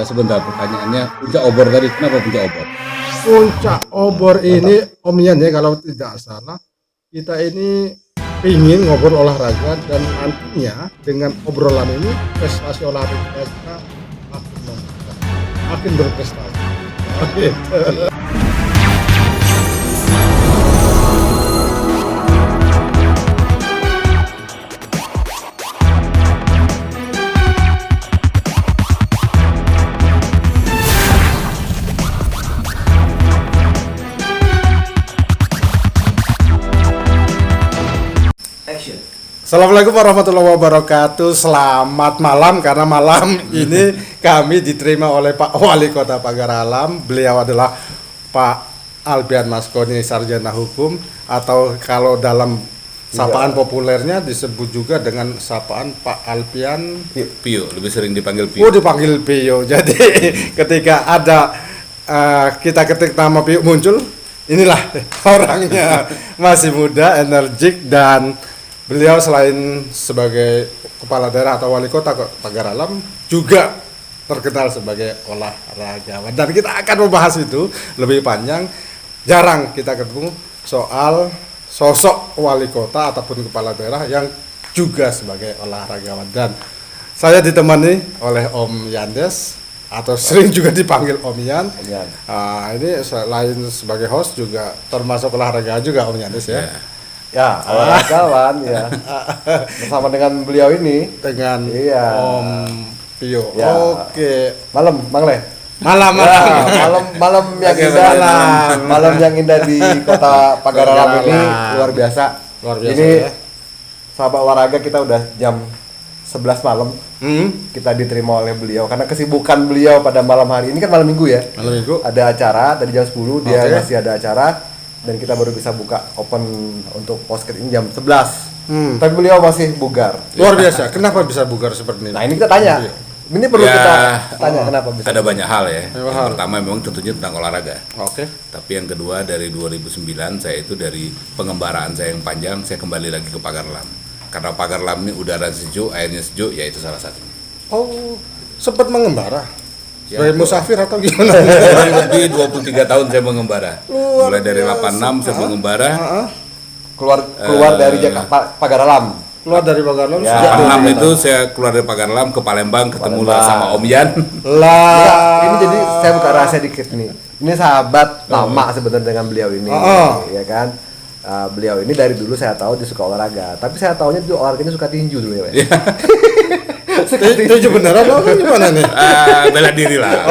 sebentar pertanyaannya, puncak obor tadi kenapa puncak obor? Puncak obor ini Om Yan ya, kalau tidak salah kita ini ingin ngobrol olahraga dan nantinya dengan obrolan ini prestasi olahraga kita makin meningkat, makin berprestasi. Gitu. Assalamualaikum warahmatullahi wabarakatuh. Selamat malam, karena malam ini kami diterima oleh Pak Wali Kota Pagar Alam. Beliau adalah Pak Alpian Maskoni, Sarjana Hukum, atau kalau dalam sapaan populernya disebut juga dengan sapaan Pak Alpian Pio, lebih sering dipanggil Pio. Oh, dipanggil Pio. Jadi ketika ada kita ketik nama Pio muncul, inilah orangnya. Masih muda, energik, dan beliau selain sebagai kepala daerah atau wali kota Pagar Alam juga terkenal sebagai olahragawan. Dan kita akan membahas itu lebih panjang. Jarang kita ketemu soal sosok wali kota ataupun kepala daerah yang juga sebagai olahragawan. Dan saya ditemani oleh Om Yandes, atau sering juga dipanggil Om Yan. Ini selain sebagai host juga termasuk olahraga juga Om Yandes ya. Ya, olahragawan ya. Bersama dengan beliau ini, Dengan iya, Om Pio. Ya. Oke. malam, Bang Le. Malam. Ya, malam yang Oke, indah, malam. yang indah di kota Pagar Alam ini luar biasa. Luar biasa Ini ya. sahabat olahraga kita udah jam 11 malam Hmm. kita diterima oleh beliau karena kesibukan beliau pada malam hari ini kan malam minggu ya. Malam minggu. Ada acara dari jam 10 dia Oke. masih ada acara dan kita baru bisa buka open untuk podcast ini jam 11. Tapi beliau masih bugar. Luar biasa. Kenapa bisa bugar seperti ini? Nah, ini kita tanya. Ini perlu Ya, kita tanya kenapa bisa. Ada banyak hal ya. Banyak Yang hal. pertama memang tentunya tentang olahraga. Oke. Tapi yang kedua dari 2009 saya itu dari pengembaraan saya yang panjang, saya kembali lagi ke Pagar Alam. Karena Pagar Alam ini udara sejuk, airnya sejuk, ya itu salah satunya. Oh, sempat mengembara. Ya, Sebagai musafir atau gimana? Kurang lebih 23 tahun saya mengembara. Mulai dari 86 saya mengembara. Keluar dari Jakarta Pagar Alam. Keluar dari Pagar Alam. Ya. sejak 86 itu saya keluar dari Pagar Alam ke Palembang, ketemu lah sama Om Yan. lah. Enggak, ini jadi saya buka rahasia dikit nih. Ini sahabat lama sebenarnya dengan beliau ini, ya kan? Beliau ini dari dulu saya tahu dia suka olahraga, tapi saya tahunya dia olahraganya suka tinju dulu ya. Tinju beneran atau gimana nih? Bela diri lah.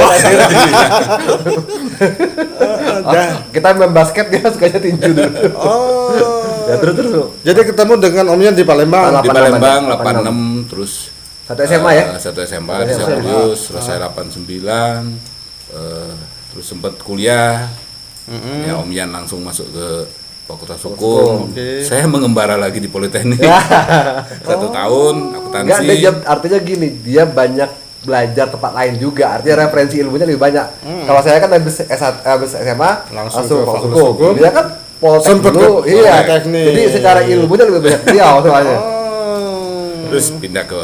Kita main basket dia sukanya tinju dulu. Oh. Ya terus. Jadi ketemu dengan Om Yan di Palembang. Di 86, Palembang 86. 86 terus Satu SMA ya? satu SMA di Serius, selesai 89, terus sempat kuliah. Ya Om Yan langsung masuk ke Fakultas Hukum. Oke. Saya mengembara lagi di Politeknik. 1 tahun akuntansi. Enggak, artinya gini, dia banyak belajar tempat lain juga. Artinya referensi ilmunya lebih banyak. Kalau saya kan habis SMA Langsung langsung ke Fakultas Fakultas Hukum. Hukum. Dia kan Poltek Sempet dulu. ke Iya. Politeknik. Jadi secara ilmunya lebih banyak dia soalnya. Oh. Terus pindah ke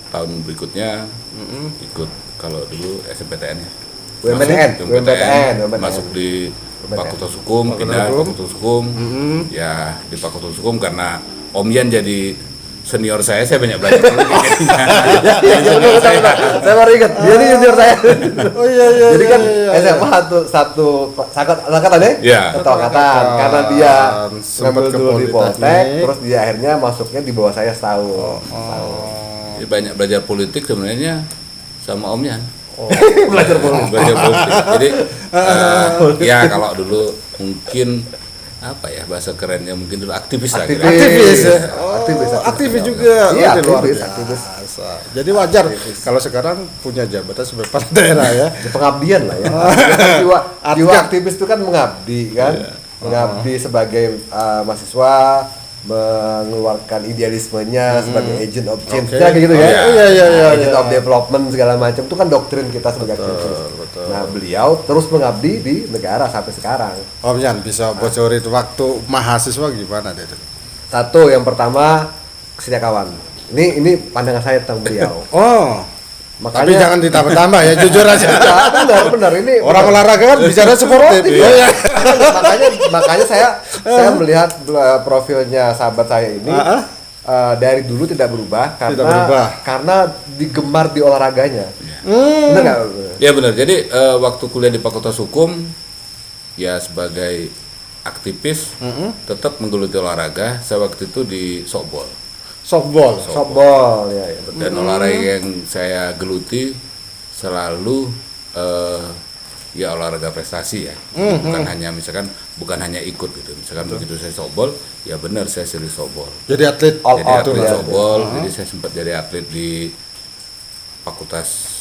tahun berikutnya ikut kalau dulu SMPTN ya. UMPTN. Masuk di Fakultas Hukum, pindah Hukum. Fakultas Hukum. Ya di Fakultas Hukum karena Om Yan jadi senior saya banyak belajar. Iya, benar. Saya baru ingat. Dia ini junior saya. Oh iya. Jadi kan iya. SMA satu angkatan ya? Iya. Satu angkatan. Karena dia Sempet ngambil ke dulu di Politeknik. Poltek, terus dia akhirnya masuknya di bawah saya setahun. Jadi banyak belajar politik sebenarnya sama Om Yan. Belajar politik. Belajar politik. Jadi ya kalau dulu mungkin apa ya bahasa kerennya mungkin dulu aktivis lah. kira-kira. Aktivis ya. Aktivis, Aktivis juga. Iya, Wah, luar aktivis. biasa. Jadi wajar kalau sekarang punya jabatan sebagai kepala daerah ya. Ya, pengabdian lah ya. Jiwa aktivis itu kan mengabdi kan, mengabdi sebagai mahasiswa, mengeluarkan idealismenya sebagai agent of change, Oke. kayak gitu ya. Iya. Agent of development segala macam itu kan doktrin kita sebagai aktivis. betul. Nah, beliau terus mengabdi di negara sampai sekarang. Om Yan bisa bocorin waktu mahasiswa gimana deh? Satu, yang pertama setia kawan. Ini pandangan saya tentang beliau. Oh, Tapi jangan ditambah-tambah ya, jujur aja. Benar ini Orang olahraga kan bicara sportif. Ya. makanya saya melihat profilnya sahabat saya ini dari dulu tidak berubah karena digemar di olahraganya. Benar nggak? Ya benar. Jadi waktu kuliah di Fakultas Hukum ya sebagai aktivis tetap menggeluti olahraga. Saya waktu itu di softball ya betul. Dan olahraga yang saya geluti selalu ya olahraga prestasi ya. Bukan hanya ikut gitu. Misalkan begitu saya softball, ya benar saya serius softball. Jadi atlet softball. Jadi saya sempat jadi atlet di Fakultas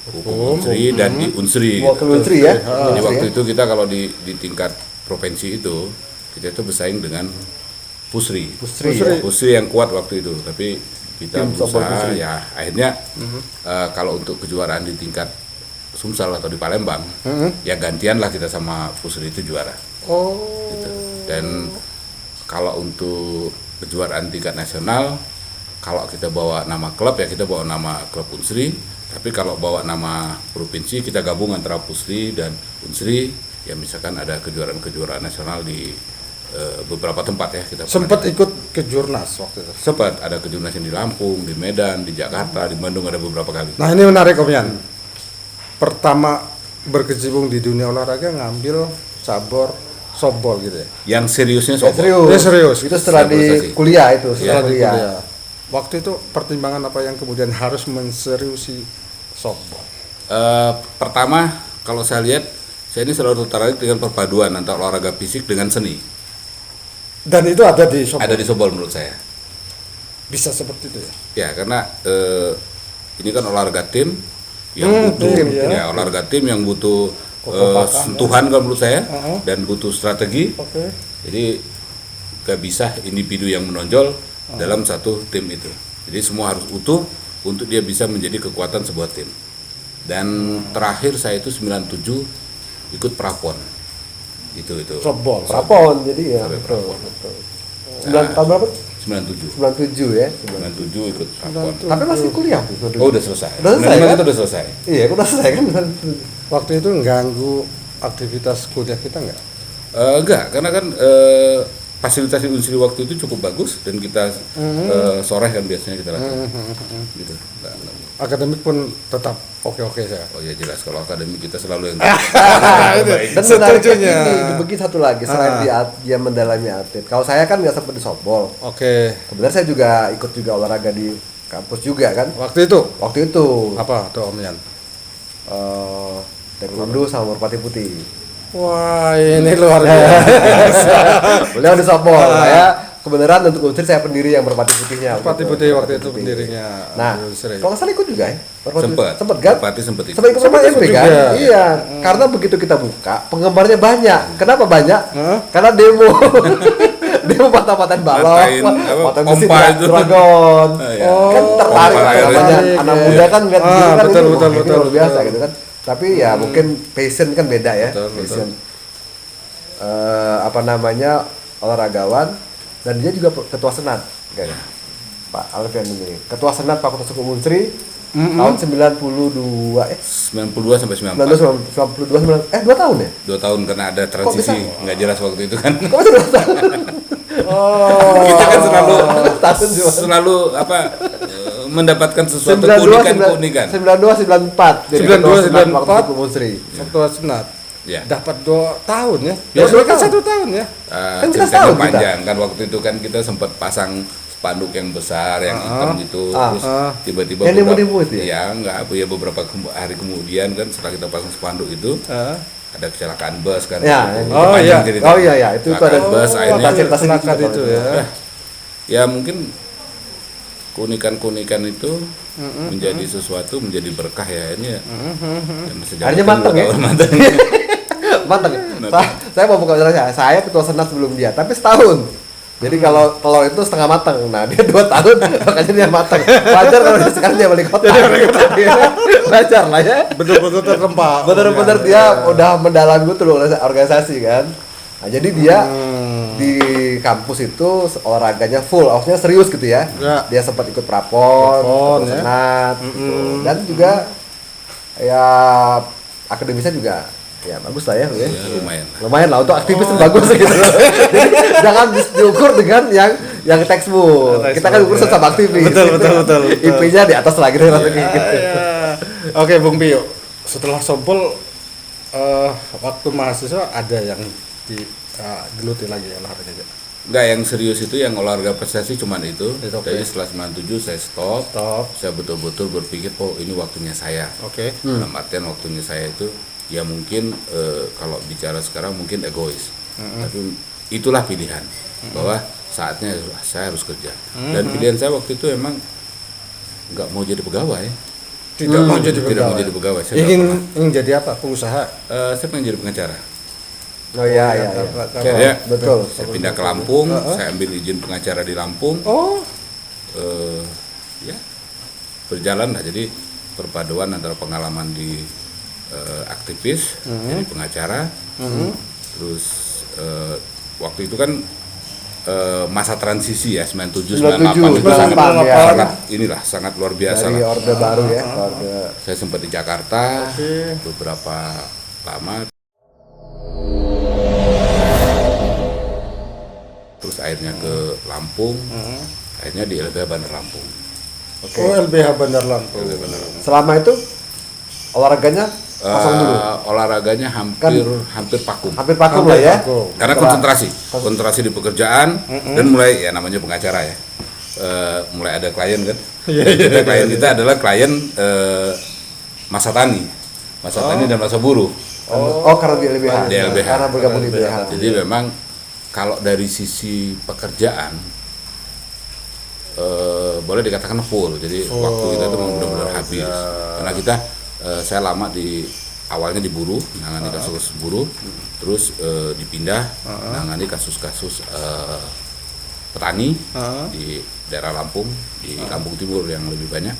Hukum Unsri dan di Unsri. Unsri ya. Jadi waktu itu kita kalau di tingkat provinsi itu kita itu bersaing dengan Pusri yang kuat waktu itu, tapi kita berusaha ya akhirnya kalau untuk kejuaraan di tingkat Sumsel atau di Palembang ya gantian lah kita sama Pusri itu juara. Gitu. Dan kalau untuk kejuaraan tingkat nasional, kalau kita bawa nama klub ya kita bawa nama klub Unsri, tapi kalau bawa nama provinsi kita gabung antara Pusri dan Unsri. Ya misalkan ada kejuaraan nasional di beberapa tempat ya kita sempat ikut kejurnas waktu itu. Sempat ada kejurnas yang di Lampung, di Medan, di Jakarta, di Bandung ada beberapa kali. Nah ini menarik Om Yan. Pertama berkecimpung di dunia olahraga ngambil cabur softball gitu ya. Yang seriusnya softball. Serius. Itu setelah di kuliah itu, setelah kuliah. Waktu itu pertimbangan apa yang kemudian harus menseriusi softball? Pertama kalau saya lihat saya ini selalu tertarik dengan perpaduan antara olahraga fisik dengan seni. Dan itu ada di softball? Ada di softball menurut saya. Bisa seperti itu ya? Ya karena ini kan olahraga tim yang butuh olahraga tim yang butuh sentuhan kalau menurut saya dan butuh strategi. Jadi gak bisa individu yang menonjol dalam satu tim itu. Jadi semua harus utuh untuk dia bisa menjadi kekuatan sebuah tim. Dan terakhir saya itu 97 ikut prapon itu softball jadi ya betul. 9 tahun berapa? 97 ya 97 ikut prapon. Tapi masih kuliah tuh. Udah selesai kan? Itu udah selesai. Iya udah selesai kan. Waktu itu ganggu aktivitas kuliah kita nggak? Enggak, karena kan fasilitas di Unsri waktu itu cukup bagus dan kita sore kan biasanya kita latihan gitu. Enggak. Akademik pun tetap oke saja. Oh ya jelas kalau akademik kita selalu yang dan setujunya begitu satu lagi selain dia mendalami atlet. Kalau saya kan nggak sempat di softball. Kebetulan saya juga ikut olahraga di kampus juga kan. Waktu itu apa tuh Om Yan? Taekwondo sama merpati putih. Wah ini luar biasa. Beliau di softball. Saya kebenaran untuk Unsri saya pendiri yang merpati putihnya. Merpati putih waktu itu pendirinya. Nah, kalau nggak salah ikut juga ya. Sempat kan? Sempat ikut SMP kan? Iya. Karena begitu kita buka, penggemarnya banyak. Kenapa banyak? Karena demo. Demo patah-patahin balok, patah mesin dragon. Kan tertarik namanya anak muda kan lihat gitu kan itu luar biasa gitu kan. Tapi ya mungkin passion kan beda ya. Passion olahragawan. Dan dia juga ketua senat, kayak Pak Alfian ini. Ketua senat Fakultas Hukum Unsri tahun 92 92 sampai 94. 92 2 tahun ya? 2 tahun karena ada transisi nggak jelas waktu itu kan. Kok bisa 2 tahun? Kita kan selalu mendapatkan sesuatu keunikan. 92 94. 92 94 Hukum Unsri. Ketua senat. Ya. Dapat 2 tahun ya. Biasanya kan 1 tahun ya. Kan kita setahun panjang kan waktu itu kan kita sempat pasang spanduk yang besar yang hitam gitu terus tiba-tiba beberapa hari kemudian kan setelah kita pasang spanduk itu ada kecelakaan bus kan. Itu ada bus akhirnya cerita itu ya. Ya mungkin keunikan itu menjadi sesuatu menjadi berkah ya ini ya. Akhirnya manteng ya. Manteng. Saya mau buka saya ketua senat sebelum dia, tapi setahun. Jadi kalau telur itu setengah matang, nah dia 2 tahun makanya dia matang. Wajar kalau dia sekarang dia balik kota. Wajar lah ya. Betul-betul tertempa. Bener-bener dia udah mendalami betul organisasi kan. Nah jadi dia di kampus itu olahraganya full, maksudnya serius gitu ya. Dia sempat ikut prapon, senat, gitu. Dan juga ya akademisnya juga ya bagus lah ya. Ya, lumayan lah. Lumayan lah untuk aktivis tuh bagus gitu. Jadi jangan diukur dengan yang textbook. Kita kan ukur sama aktivis. Betul. IP-nya di atas lagi gitu. Oke, Bung Pio. Setelah Sobol waktu mahasiswa ada yang digeluti lagi olahraga. Enggak, yang serius itu yang olahraga prestasi cuman itu. Itu, oke. Jadi setelah 97 saya stop. Saya betul-betul berpikir, oh ini waktunya saya. Oke. Dalam artian waktunya saya itu ya mungkin kalau bicara sekarang mungkin egois. Tapi itulah pilihan bahwa saatnya saya harus kerja. Dan pilihan saya waktu itu emang nggak mau jadi pegawai. Tidak mau jadi pegawai. Saya ingin jadi apa? Pengusaha. saya pengen jadi pengacara. Oh iya. Akhirnya Betul. saya pindah ke Lampung, saya ambil izin pengacara di Lampung. Oh, Ya berjalan lah. Jadi perpaduan antara pengalaman di aktivis, jadi pengacara, terus waktu itu kan masa transisi ya 97 98 itu sangat luar biasa Dari lah. orde baru ya. Orde. Saya sempat di Jakarta beberapa lama. Terus akhirnya ke Lampung, akhirnya di LBH Bandar Lampung. Oke. Oh, LBH Bandar Lampung. Selama itu olahraganya kosong dulu. Olahraganya hampir vakum. Hampir vakum lah ya. Karena konsentrasi di pekerjaan dan mulai ya namanya pengacara ya. Mulai ada klien kan. Klien kita adalah klien masa tani dan masa buruh. Oh, karena di LBH. Di LBH. Karena bergabung di LBH. Jadi memang kalau dari sisi pekerjaan boleh dikatakan full. Jadi waktu kita itu memang benar-benar habis. Karena kita saya lama awalnya di buruh, menangani kasus buruh, terus dipindah menangani kasus-kasus petani di daerah Lampung, di Lampung Timur yang lebih banyak.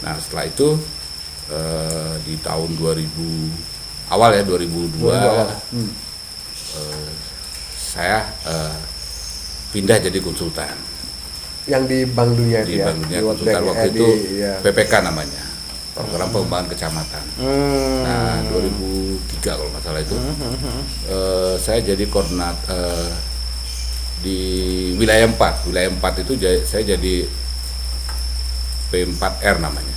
Nah setelah itu di tahun 2000 awal ya 2002 saya pindah jadi konsultan. Yang di Bank Dunia Di itu ya. Bank Dunia Di World konsultan Bank, waktu itu iya. PPK namanya, program pengembangan kecamatan. Nah 2003 kalau nggak salah itu saya jadi koordinator di wilayah 4. Wilayah 4 itu saya jadi P4R namanya,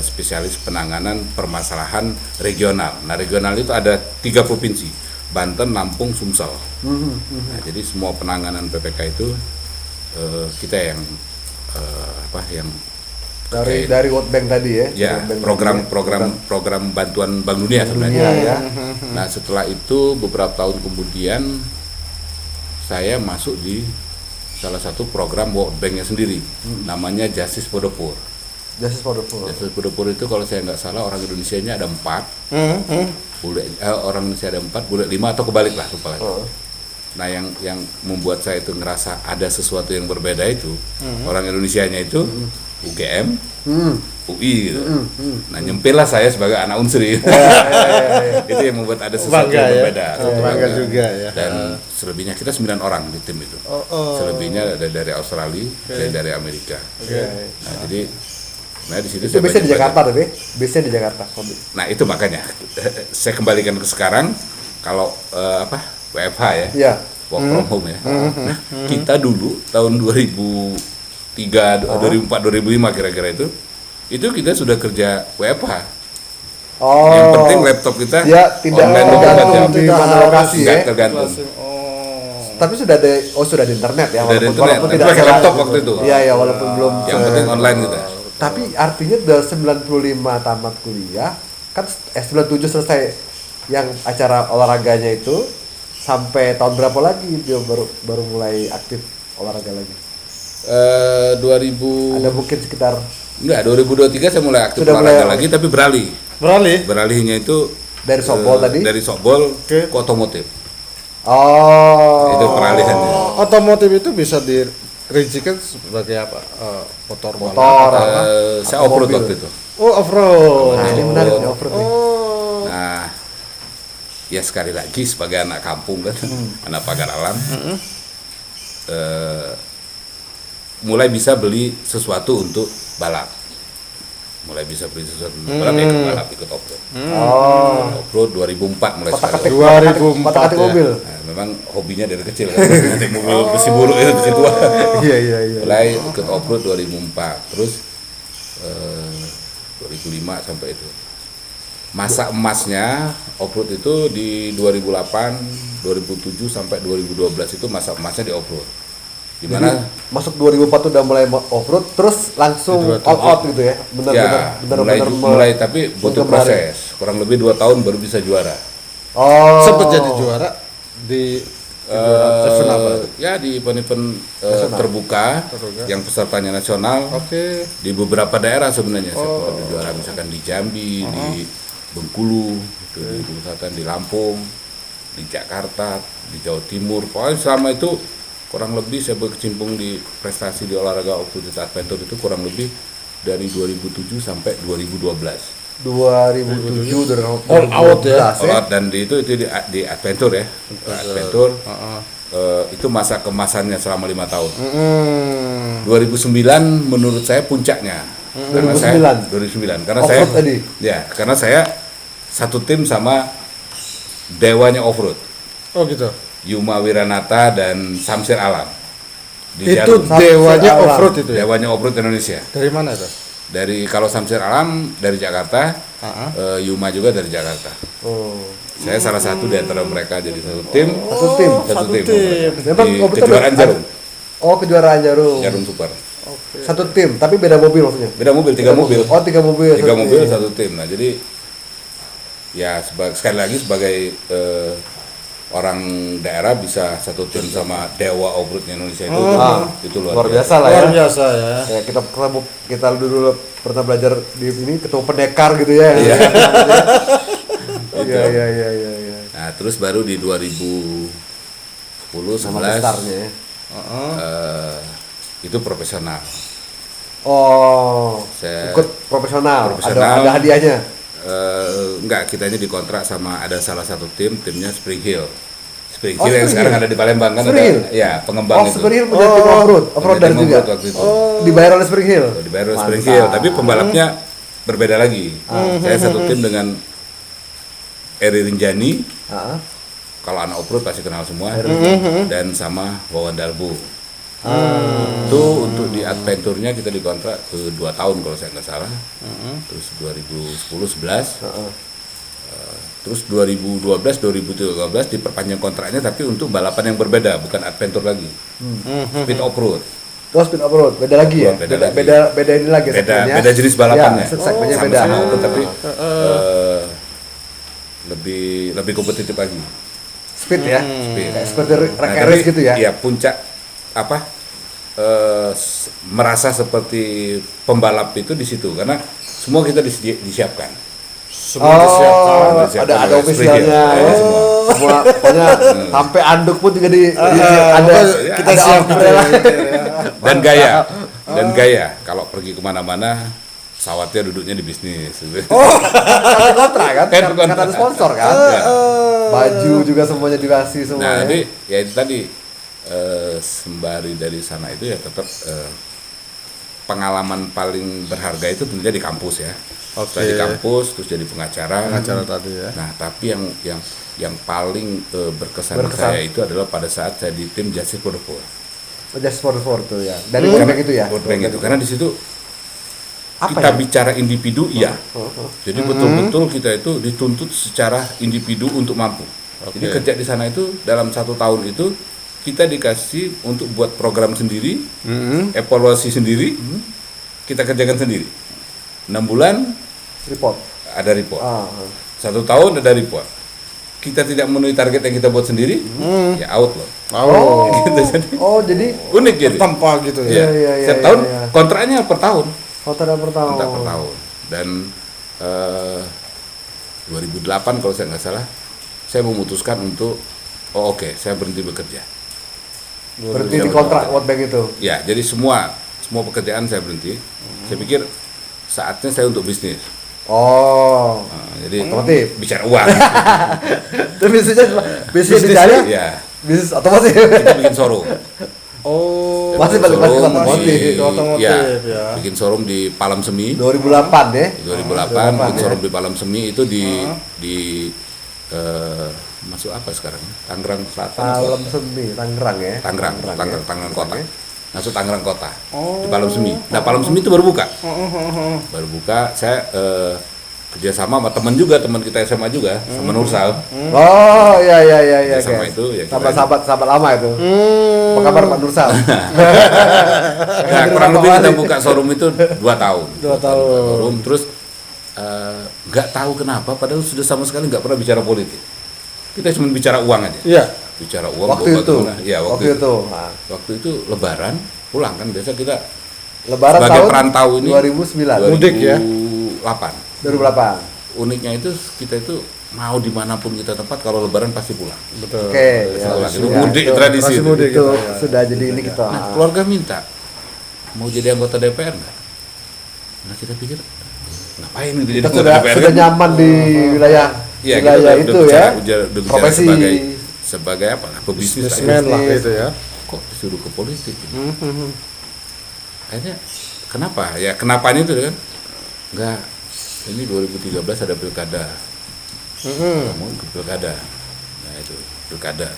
spesialis penanganan permasalahan regional. Nah regional itu ada 3 provinsi, Banten, Lampung, Sumsel. Nah jadi semua penanganan PPK itu kita yang dari World Bank tadi ya. Ya, program bantuan Bank Dunia sebenarnya. Ya. Nah, setelah itu beberapa tahun kemudian saya masuk di salah satu program World Bank-nya sendiri. Namanya Justice for the Poor. Justice for the Poor. Justice for the Poor itu kalau saya nggak salah orang Indonesianya ada 4. Orang Indonesia ada 4, boleh 5 atau kebalik lah, lupa lagi. Nah, yang membuat saya itu ngerasa ada sesuatu yang berbeda itu orang Indonesianya itu UGM, UI gitu. Nah, nyempillah saya sebagai anak Unsri. Itu yang membuat ada sesuatu yang berbeda. Bangga juga ya. Dan selebihnya kita 9 orang di tim itu. Selebihnya ada dari Australia, dari Amerika. Nah, jadi di situ Itu biasanya di Jakarta tapi biasanya di Jakarta. Nah, itu makanya saya kembalikan ke sekarang kalau WFH ya. Iya. Work from home ya. Nah, kita dulu tahun 2003, 2004, 2005 kira-kira itu kita sudah kerja WFH. Yang penting laptop kita tidak online tergantung di mana lokasi ya. Tergantung. Tapi sudah ada internet ya, Sudah ada internet. walaupun Tapi tidak pakai laptop waktu itu. Iya, walaupun belum. Yang penting online kita. Tapi artinya dari 95 tamat kuliah, kan 97 selesai yang acara olahraganya itu, sampai tahun berapa lagi dia baru mulai aktif olahraga lagi? 2000 Ada mungkin sekitar 2023 saya mulai aktif Sudah olahraga mulai- lagi, tapi beralihnya itu dari softball tadi? dari softball ke otomotif. Itu Oh. peralihannya. Otomotif itu bisa dirincikan sebagai apa? Motor Saya atau off-road mobil. waktu itu. Oh, off-road. Nah, ini menarik nih off-road nih. Nah, ya sekali lagi sebagai anak kampung kan, anak pagar alam, mulai bisa beli sesuatu untuk balap. mulai bisa beli sesuatu balap ya balap ikut off-road. Off-road 2004 mulai Kotak-katik sekali. 2004 mobil. Nah, memang hobinya dari kecil kan, nanti mobil besi buruk itu besi tua. Iya. Mulai ikut off-road 2004, terus 2005 sampai itu. Masa emasnya off-road itu di 2008, 2007 sampai 2012 itu masa emasnya di off-road. Di mana Masuk 2004 tuh udah mulai off-road, terus langsung all out gitu ya. mulai tapi butuh proses. Kurang lebih 2 tahun baru bisa juara. Sempat jadi juara di event apa? Ya di event-event terbuka yang pesertanya nasional. Oke. Di beberapa daerah sebenarnya saya pernah juara, misalkan di Jambi, di Bengkulu, itu di Bengkulu Selatan, di Lampung, di Jakarta, di Jawa Timur. Pokoknya selama itu kurang lebih saya berkecimpung di prestasi di olahraga off-road adventure itu kurang lebih dari 2007 sampai 2012. 2007 dari All out ya. All out, dan di di adventure ya. Adventure. Itu masa kemasannya selama 5 tahun. 2009 menurut saya puncaknya. Karena saya 2009 karena saya off-road tadi. Ya, karena saya satu tim sama dewanya off-road. Oh gitu. Yuma Wiranata dan Samsir Alam. Di Itu Jarum. dewanya off-road itu ya? Dewanya off-road Indonesia. Dari mana itu? Dari kalau Samsir Alam dari Jakarta, Yuma juga dari Jakarta. Saya salah satu di antara mereka jadi satu tim. Satu tim. Memang Di off-road kejuaraan Jarum. Kejuaraan Jarum. Jarum Super. Satu tim, tapi beda mobil maksudnya. Beda mobil, 3 mobil. 3 mobil. 3 mobil satu tim. Nah, jadi ya sekali lagi sebagai orang daerah bisa satu tim sama dewa off-road Indonesia itu luar biasa lah ya. Luar biasa ya. Ya kita dulu pernah belajar di ini ketua pendekar gitu ya. Iya. Nah, terus baru di 2010 Nama 11 besarnya ya. itu profesional. Saya Ikut profesional. Profesional. Ada hadiahnya. Enggak, kitanya dikontrak sama ada salah satu timnya Spring Hill. Spring Oh, Hill yang Spring sekarang Hill. ada di Palembang kan Spring ada Hill? ya pengembang itu. Spring Hill punya tim off-roader Punya tim juga. off-road waktu itu. Dibayar oleh Spring Hill. Dibayar oleh Spring Hill, tapi pembalapnya berbeda lagi. Saya satu tim dengan Eri Rinjani. Kalau anak off-road pasti kenal semua. Dan sama Wawan Dalbu. Itu untuk di adventure-nya kita dikontrak ke 2 tahun kalau saya nggak salah. Terus 2010-11. Terus 2012-2013 diperpanjang kontraknya tapi untuk balapan yang berbeda, bukan adventure lagi. Speed off-road. Speed off-road, beda lagi ya? Beda ini lagi Beda jenis balapannya. Ya, segmennya beda. Sama-sama off-road, tapi lebih kompetitif lagi. Speed ya? Speed. Kayak seperti Nah, race gitu ya? Iya, puncak merasa seperti pembalap itu di situ karena semua kita disiapkan. Semua disiapkan. Ada officialnya ya. Semua pokoknya sampai anduk pun juga ada kita siapkan dan gaya kalau pergi kemana-mana pesawatnya duduknya di bisnis. Kartu kontrak kan? Kartu kontrak. Kartu ada sponsor kan? Baju juga semuanya dikasih semua. Nah, jadi ya itu tadi sembari dari sana itu ya tetap pengalaman paling berharga itu tentunya di kampus ya. Setelah di kampus terus jadi pengacara tadi ya. Nah, tapi yang paling berkesan di saya itu adalah pada saat saya di tim Justice for the Poor. Justice for the Poor tuh ya. Dari World Bank itu ya. World Bank itu karena di situ Apa kita ya? bicara individu iya. Jadi betul-betul kita itu dituntut secara individu untuk mampu. Jadi kerja di sana itu dalam 1 tahun itu kita dikasih untuk buat program sendiri, evaluasi sendiri, kita kerjakan sendiri. 6 bulan Report. ada report. 1 tahun ada report. Kita tidak memenuhi target yang kita buat sendiri, ya out loh. Jadi unik jadi. Tanpa gitu ya. Iya. Setiap tahun kontraknya per tahun. Kontrak per tahun. Kontrak per tahun. Dan 2008 kalau saya nggak salah, saya memutuskan untuk saya berhenti bekerja. Berhenti di kontrak World Bank itu. Ya, jadi semua pekerjaan saya berhenti. Saya pikir saatnya saya untuk bisnis. Jadi otomotif. bicara uang. Itu bisnisnya dicari. Ya. Bisnis otomotif. Kita bikin showroom. Oh, Masih balik lagi ke Showroom otomotif. di- Otomotif, ya, ya. bikin showroom di Palam Semi 2008 ya. 2008, bikin ya. showroom di Palam Semi itu di masuk apa sekarang? Tangerang Selatan. Palam Semi, Tangerang ya. Tangerang Kota. Masuk Tangerang Kota. Di Palam Semi. Nah, Palam Semi itu baru buka. Baru buka, saya kerjasama sama teman kita SMA juga, sama Nursal. Oh, iya. Sama oke. itu ya kita- Sahabat lama itu. Apa kabar Pak Nursal? Nah, kurang lebih kita buka showroom itu 2 tahun. 2 tahun. Showroom, terus nggak tahu kenapa, padahal sudah sama sekali nggak pernah bicara politik. Kita cuma bicara uang aja. Iya. Bicara uang. Waktu bawa itu. bagaimana. Ya, waktu itu. Nah, Waktu itu Lebaran pulang kan biasa kita Lebaran sebagai tahun perantau ini 2009. Mudik ya? 2008. 2008. Uniknya itu kita itu mau dimanapun kita tempat kalau Lebaran pasti pulang. Betul. Oke, Itu ya, mudik itu- tradisi. tradisi itu. mudik. Itu Gitu, ya. sudah jadi ini kita. Nah, keluarga minta mau jadi anggota DPR nggak? Nah, kita pikir ngapain gitu jadi Kita anggota sudah DPR sudah kan? nyaman di wilayah Iya, kita wilayah udah itu bicara- ya. udah bicara Profesi. sebagai apa? Pebisnis lah ya. Bisnismen lah itu ya. Kok disuruh ke politik? Akhirnya kenapa? Ya kenapanya itu kan? Enggak. Ini 2013 ada pilkada. Kamu ke pilkada. Nah itu pilkada.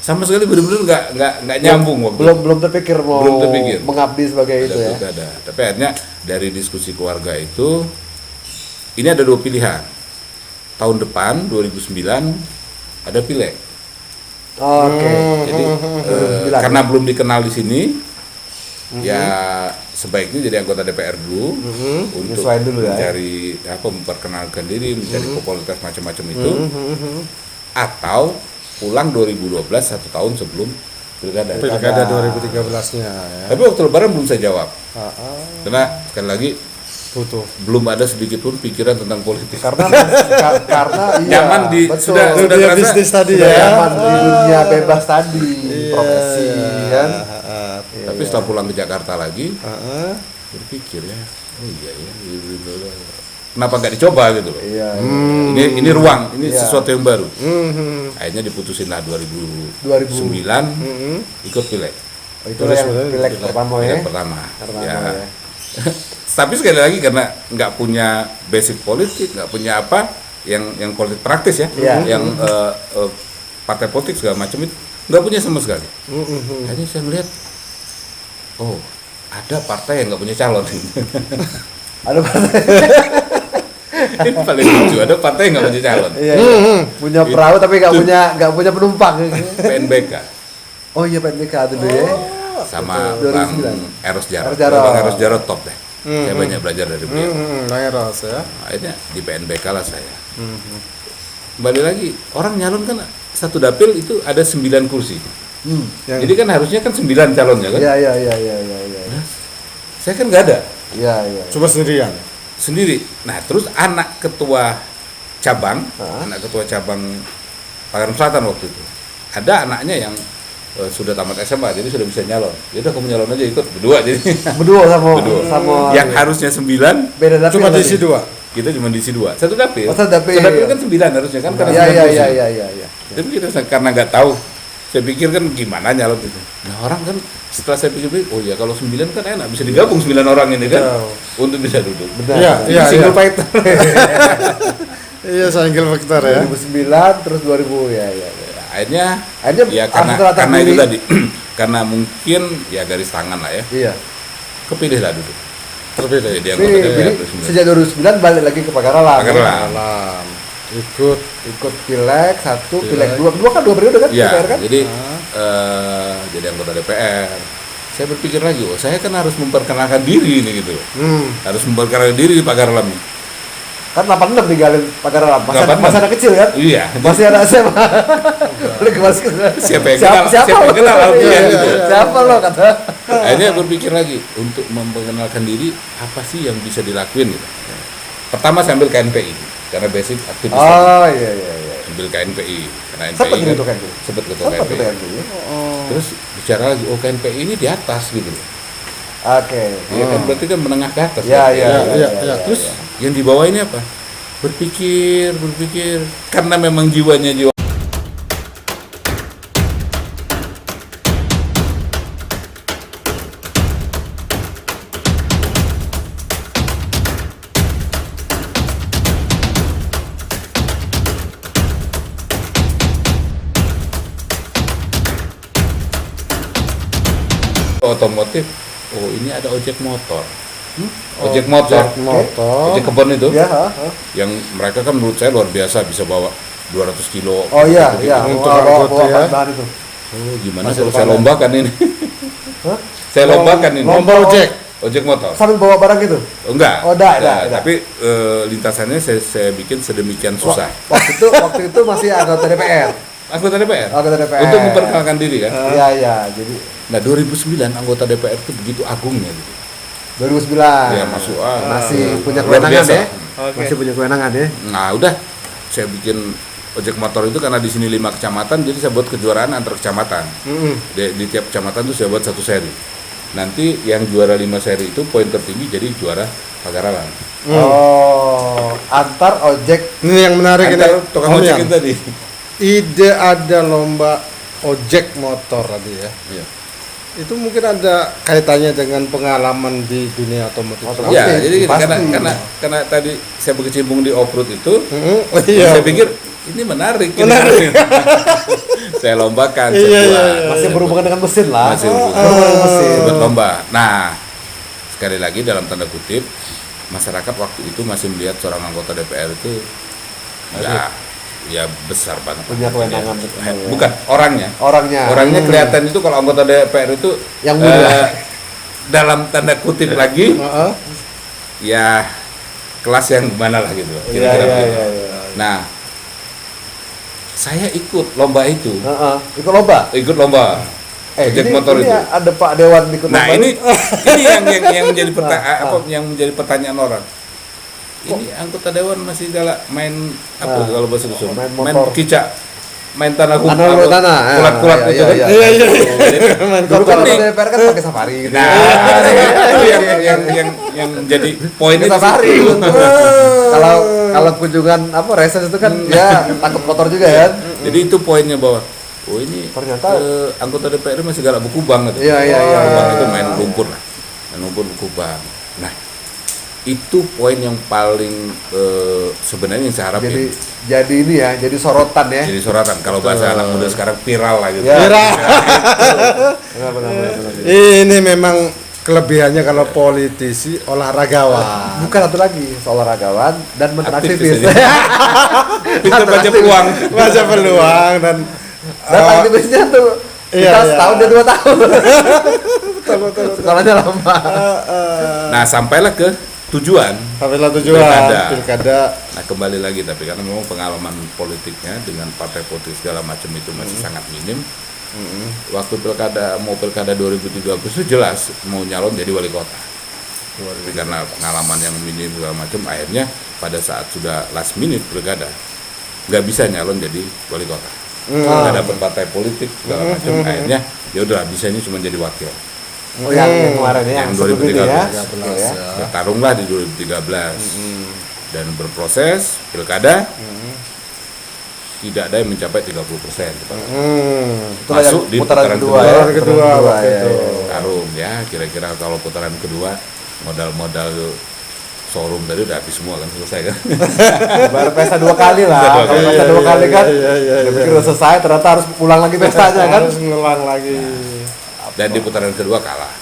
Sama sekali benar-benar nggak nyambung waktu Belum terpikir mau Belum terpikir. mengabdi sebagai ada itu ya. pilkada. Tapi akhirnya dari diskusi keluarga itu ini ada 2 pilihan. Tahun depan 2009 ada pileg. Oke. Jadi Bilang. karena belum dikenal di sini, ya sebaiknya jadi anggota DPR dulu untuk Nyesuaiin dulu ya. mencari memperkenalkan diri, mencari popularitas macam-macam itu, atau pulang 2012 1 tahun sebelum pilkada. Pilkada 2013-nya ya. Tapi waktu Lebaran belum saya jawab, karena sekali lagi Butuh. belum ada sedikit pun pikiran tentang politik. Karena iya, Nyaman di- betul. sudah Dunia terasa- bisnis tadi Sudah ya. nyaman di dunia bebas tadi, profesi kan. Tapi setelah pulang ke Jakarta lagi, Heeh. berpikir ya, oh iya ya, kenapa nggak dicoba gitu loh? Iya. Ini ruang, ini Iya. sesuatu yang baru. Mhm. Akhirnya diputusin lah 2009 ikut pileg. Itu yang pileg pertama ya. Pileg pertama. Pertama Ya. ya. Tapi sekali lagi karena nggak punya basic politik, nggak punya apa yang politik praktis ya, Iya. yang partai politik segala macam itu nggak punya sama sekali. Akhirnya saya melihat, oh ada partai yang nggak punya calon. Ada partai. Ini paling lucu, ada partai yang nggak punya calon. Iya. Punya perahu tapi nggak punya penumpang. PNBK Oh iya PNBK dulu ya. sama betul. Bang 2009. Eros Jarot. Eros Jarot. Bang Eros Jarot top deh. Saya banyak belajar dari beliau. Bang Eros ya. Akhirnya di PNBK lah saya. Kembali lagi, orang nyalon kan satu dapil itu ada 9 kursi. Yang Jadi kan harusnya kan 9 calonnya kan. Iya. Saya kan nggak ada, Iya. coba sendirian. sendiri. Nah terus anak ketua cabang, anak ketua cabang Tangerang Selatan waktu itu, ada anaknya yang sudah tamat SMA, jadi sudah bisa nyalon. Ya udah kamu nyalon aja ikut berdua jadi. Berdua sama Berdua. sama Yang harusnya 9, beda dapil. Cuma tadi. diisi 2. kita cuma diisi 2. Satu dapil. Oh, satu dapil. kan 9 harusnya kan karena Iya 9 kursi. iya. Tapi kita karena nggak tahu, saya pikir kan gimana nyalon itu. Nah orang kan setelah saya pikir, oh ya kalau 9 kan enak, bisa digabung 9 orang ini kan, untuk bisa duduk. Benar. Iya, Jadi iya. single fighter. Iya, single factor ya. 2009 terus 2000 ya. Akhirnya Akhirnya ya setelah karena itu terpilih. tadi, karena mungkin ya garis tangan lah ya, Iya. kepilih lah duduk. Terpilih. Jadi anggota DPR Jadi 2009. sejak 2009 balik lagi ke Pagar Alam. Pagar Alam. Alam. Ikut. Ikut pileg 1, pileg 2. Dua kan 2 periode kan? Ya, DPR kan? jadi jadi anggota DPR. Saya berpikir lagi, oh saya kan harus memperkenalkan diri ini gitu loh. Harus memperkenalkan diri di Pagar Alam. Kan 86 tinggalin Pagar Alam. Masih 86. anak kecil kan? Iya. Masih anak SMA. Boleh ke masuk. Siapa yang kenal? Siapa Siapa yang kenal? lo? Alfian Iya, gitu. Siapa lo kata? Akhirnya berpikir lagi untuk memperkenalkan diri apa sih yang bisa dilakuin gitu. Pertama saya ambil KNPI karena basic aktivis. Oh iya. Ambil KNPI karena Sempat NPI gitu kan? sempat ketua Sempat KNPI. gitu kan? Terus bicara lagi, oh KNPI ini di atas gitu loh. Oke. Iya kan berarti kan menengah ke atas. Iya, kan? iya. iya. Terus yang di bawah ini apa? Berpikir karena memang jiwanya jiwa otomotif, oh ini ada ojek motor. Ojek motor, ojek kebun itu, yang mereka kan menurut saya luar biasa, bisa bawa 200 kilo. Oh iya, gitu. iya, bawa bahan itu. Oh gimana kalau saya lombakan ini? Saya lombakan ini. Lomba ojek motor. Sambil bawa barang gitu? Oh, enggak. Oh, enggak. Tapi lintasannya saya bikin sedemikian susah. Waktu itu masih anggota DPR. Anggota DPR. Anggota DPR. Untuk memperkenalkan diri kan. Iya. Jadi Nah 2009 anggota DPR itu begitu agungnya gitu. 2009. Ya masuk masih punya luar kewenangan biasa. ya. Masih punya kewenangan ya. Nah udah saya bikin ojek motor itu karena di sini 5 kecamatan, jadi saya buat kejuaraan antar kecamatan. Di tiap kecamatan itu saya buat 1 seri. Nanti yang juara 5 seri itu poin tertinggi jadi juara Pagarawan. Oh, antar ojek. Ini yang menarik Antar ini. tukang Om ojek Yan. itu tadi. Ide ada lomba ojek motor tadi ya. Iya. Itu mungkin ada kaitannya dengan pengalaman di dunia otomotif. Otomotif. Ya, Pasti, jadi gini, pasti. karena tadi saya berkecimpung di off-road itu, Oh, iya. saya pikir ini menarik. Saya lombakan, saya Iya, buat. iya. Masih berhubungan dengan mesin lah. Masih berhubungan dengan mesin. buat lomba. Nah, sekali lagi dalam tanda kutip, masyarakat waktu itu masih melihat seorang anggota DPR itu ya besar banget. Punya kewenangan Ya. betul, ya. Bukan orangnya. Orangnya. Kelihatan itu kalau anggota DPR itu Yang muda. dalam tanda kutip lagi Heeh. ya kelas yang mana lah gitu loh. Iya, Kira-kira iya, begitu. iya. Nah, saya ikut lomba itu. Ikut lomba. Ikut lomba ojek motor ini itu. ada Pak Dewan ikut Nah, lomba. ini yang menjadi yang menjadi pertanyaan orang. Ini anggota dewan masih galak main apa kalau bahasa dusun? main Main motor. kicak. Main tanah Tanah. kulat-kulat itu kan. Iya. Dulu kan Ini- DPR kan pakai safari gitu. Nah, itu yang menjadi poin Pakai itu. safari. sih. Kalau kunjungan reses itu kan ya takut motor juga kan. Jadi itu poinnya bahwa ini Ternyata- anggota DPR masih galak bukubang gitu. Iya. Bukubang itu main lumpur lah. Main lumpur bukubang. Nah, itu poin yang paling sebenarnya yang saya harapin. Jadi ini ya, jadi sorotan ya. Jadi sorotan kalau bahasa anak muda sekarang viral lah gitu. Ya. Viral. Benar. Ini memang kelebihannya kalau politisi olahragawan. Bukan satu lagi, olahragawan dan mantan Aktivis aktivis. aja. Pintar baca peluang. Baca peluang dan Dan aktivisnya tuh Iya, kita iya. setahun dan 2 tahun. Sekolahnya lama. Nah, sampailah ke tujuan. sampailah tujuan pilkada. Nah, kembali lagi tapi karena memang pengalaman politiknya dengan partai politik segala macam itu masih sangat minim. Waktu pilkada 2013 itu jelas mau nyalon jadi wali kota. Tapi karena pengalaman yang minim segala macam, akhirnya pada saat sudah last minute pilkada nggak bisa nyalon jadi wali kota. Nggak dapat partai politik segala macam, akhirnya ya udah bisa ini cuma jadi wakil. Oh yang kemarin ya, Yang sebelum ini 2013. ya. Bertarunglah di 2013 dan berproses pilkada tidak ada yang mencapai 30%. Itulah yang Masuk di putaran putaran kedua. Putaran kedua waktu ya, itu. ya. Tarung ya, kira-kira kalau putaran kedua modal-modal showroom tadi udah habis semua kan, selesai kan. Baru pesta 2 kali lah. Pesta 2 Kalau kali. pesta 2 kali kan, Iya. dia pikir udah selesai, ternyata harus ulang lagi pestanya kan. Harus ngulang lagi. Dan di putaran kedua kalah.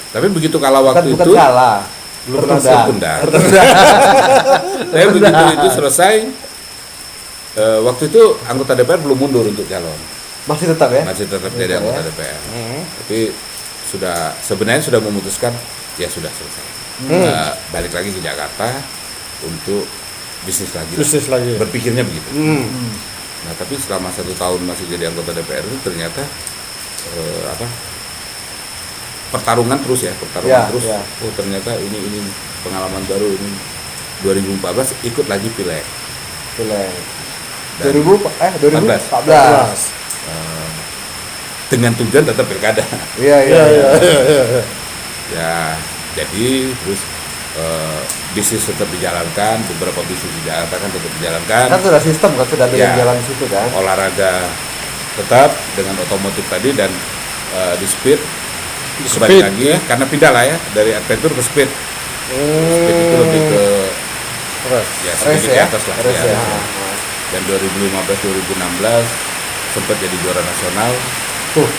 Tapi begitu kalah waktu Bukan itu kalah. Belum tertunda. Tapi begitu itu selesai, waktu itu anggota DPR belum mundur untuk calon, Masih tetap ya? masih tetap jadi anggota DPR. Tapi sebenarnya sudah memutuskan ya sudah selesai. Balik lagi ke Jakarta untuk bisnis lagi. Bisnis lagi. Berpikirnya begitu. Nah tapi selama 1 tahun masih jadi anggota DPR itu ternyata pertarungan terus ya, Ya, terus. ya. Oh ternyata ini pengalaman baru ini. 2014 ikut lagi pileg. Pilek. Dan 2014. Dengan tujuan tetap pilkada. Iya. Ya, jadi terus bisnis tetap dijalankan, beberapa bisnis tetap dijalankan. Kan sudah sistem kan, sudah ada yang Ya. jalan di situ kan. Olahraga tetap dengan otomotif tadi dan di speed Di kembali speed. lagi ya, karena pindah lah ya dari adventure ke speed. Speed itu lebih ke Terus. ya Race sedikit di ya. atas lah. Race ya. Dan 2015-2016 sempat jadi juara nasional. Tuh.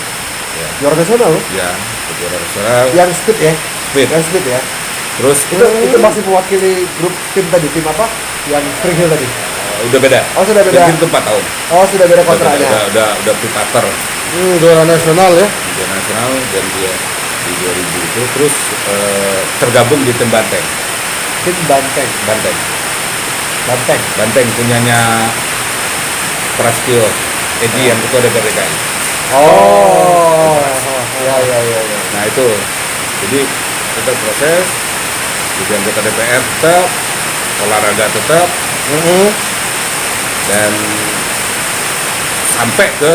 Ya. Juara nasional loh. Ya, juara nasional. Yang speed ya. Speed. Yang speed ya. Terus Itu masih mewakili grup tim tadi, tim apa? Yang Spring Hill tadi. udah beda. Oh, sudah beda. Mungkin itu 4 tahun. Oh, sudah beda kontraknya. Udah pre-paper. Juara nasional ya. Juara nasional dan dia di 2000 itu terus tergabung di tim Banteng. Tim Banteng. Banteng punyanya Prasetyo Edi yang ketua DPR DKI. Oh. Ya. Nah itu, jadi kita proses, jadi anggota DPR tetap, olahraga tetap, dan sampai ke